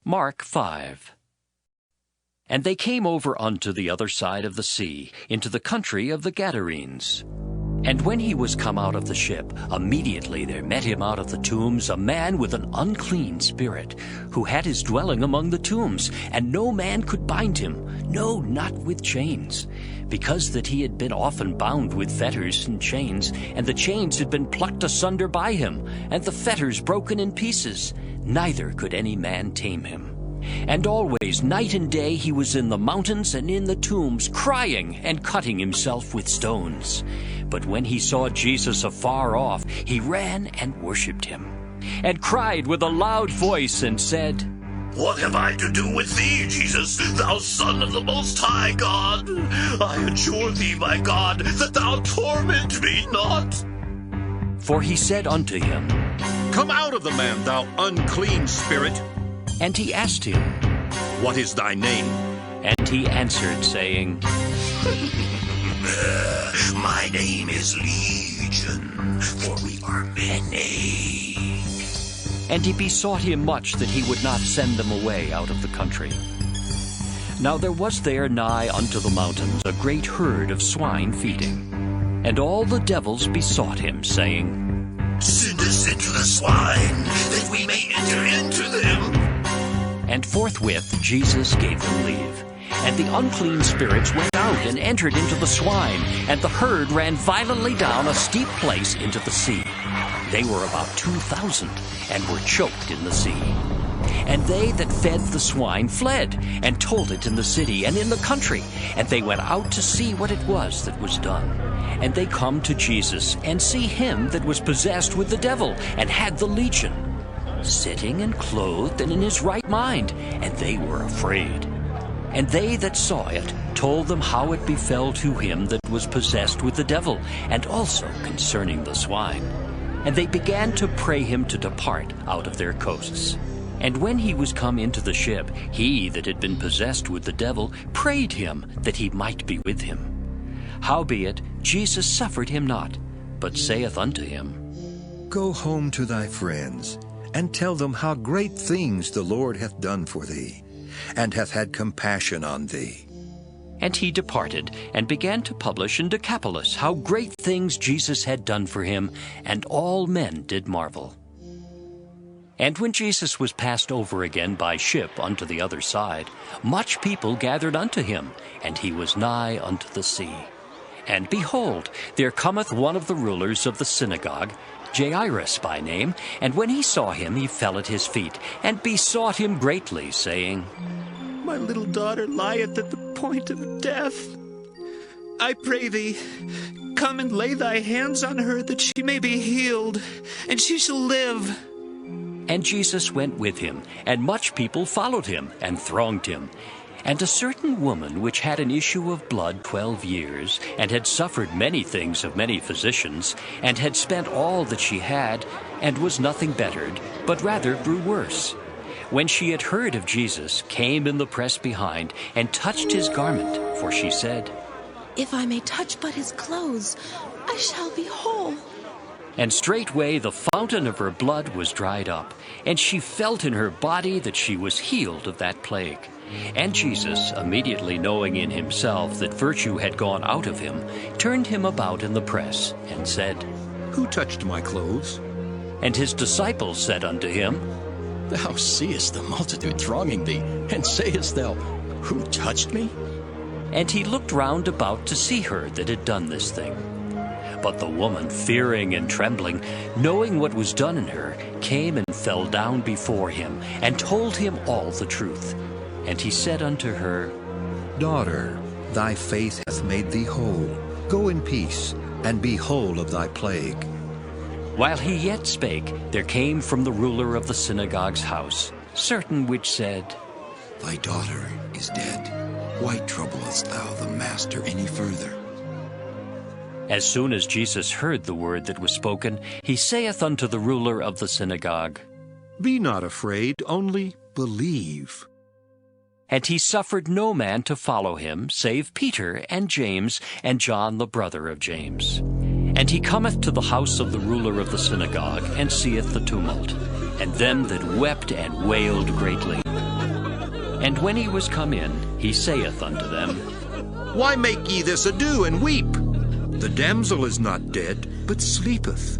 Mark 5. And they came over unto the other side of the sea, into the country of the Gadarenes. And when he was come out of the ship, immediately there met him out of the tombs a man with an unclean spirit, who had his dwelling among the tombs, and no man could bind him, no, not with chains, because that he had been often bound with fetters and chains, and the chains had been plucked asunder by him, and the fetters broken in pieces, neither could any man tame him. And always, night and day, he was in the mountains and in the tombs, crying and cutting himself with stones. But when he saw Jesus afar off, he ran and worshipped him, and cried with a loud voice, and said, What have I to do with thee, Jesus, thou Son of the Most High God? I adjure thee, my God, that thou torment me not. For he said unto him, Come out of the man, thou unclean spirit. And he asked him, What is thy name? And he answered, saying, My name is Legion, for we are many. And he besought him much that he would not send them away out of the country. Now there was there nigh unto the mountains a great herd of swine feeding. And all the devils besought him, saying, Send us into the swine, that we may enter into them. And forthwith Jesus gave them leave. And the unclean spirits went out and entered into the swine, and the herd ran violently down a steep place into the sea. They were about 2,000, and were choked in the sea. And they that fed the swine fled, and told it in the city and in the country. And they went out to see what it was that was done. And they come to Jesus, and see him that was possessed with the devil, and had the legion, sitting and clothed and in his right mind, and they were afraid. And they that saw it told them how it befell to him that was possessed with the devil, and also concerning the swine. And they began to pray him to depart out of their coasts. And when he was come into the ship, he that had been possessed with the devil prayed him that he might be with him. Howbeit Jesus suffered him not, but saith unto him, Go home to thy friends, and tell them how great things the Lord hath done for thee, and hath had compassion on thee. And he departed, and began to publish in Decapolis how great things Jesus had done for him, and all men did marvel. And when Jesus was passed over again by ship unto the other side, much people gathered unto him, and he was nigh unto the sea. And behold, there cometh one of the rulers of the synagogue, Jairus by name, and when he saw him, he fell at his feet, and besought him greatly, saying, My little daughter lieth at the point of death. I pray thee, come and lay thy hands on her, that she may be healed, and she shall live. And Jesus went with him, and much people followed him, and thronged him. And a certain woman which had an issue of blood 12 years, and had suffered many things of many physicians, and had spent all that she had, and was nothing bettered, but rather grew worse, when she had heard of Jesus, came in the press behind, and touched his garment, for she said, If I may touch but his clothes, I shall be whole. And straightway the fountain of her blood was dried up, and she felt in her body that she was healed of that plague. And Jesus, immediately knowing in himself that virtue had gone out of him, turned him about in the press, and said, Who touched my clothes? And his disciples said unto him, Thou seest the multitude thronging thee, and sayest thou, Who touched me? And he looked round about to see her that had done this thing. But the woman, fearing and trembling, knowing what was done in her, came and fell down before him, and told him all the truth. And he said unto her, Daughter, thy faith hath made thee whole. Go in peace, and be whole of thy plague. While he yet spake, there came from the ruler of the synagogue's house certain which said, Thy daughter is dead. Why troublest thou the master any further? As soon as Jesus heard the word that was spoken, he saith unto the ruler of the synagogue, Be not afraid, only believe. And he suffered no man to follow him, save Peter and James and John the brother of James. And he cometh to the house of the ruler of the synagogue, and seeth the tumult, and them that wept and wailed greatly, And when he was come in, he saith unto them, Why make ye this ado and weep? The damsel is not dead, but sleepeth.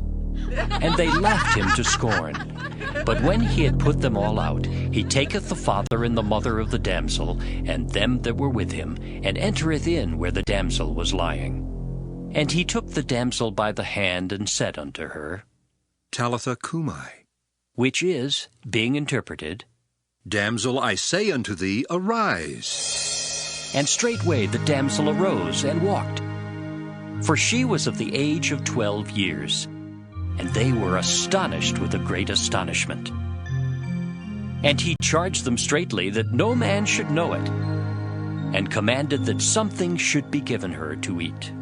And they laughed him to scorn. But when he had put them all out, he taketh the father and the mother of the damsel, and them that were with him, and entereth in where the damsel was lying. And he took the damsel by the hand, and said unto her, Talitha cumi. which is, being interpreted, Damsel, I say unto thee, arise. And straightway the damsel arose and walked. For she was of the age of 12 years. And they were astonished with a great astonishment. And he charged them straitly that no man should know it, and commanded that something should be given her to eat.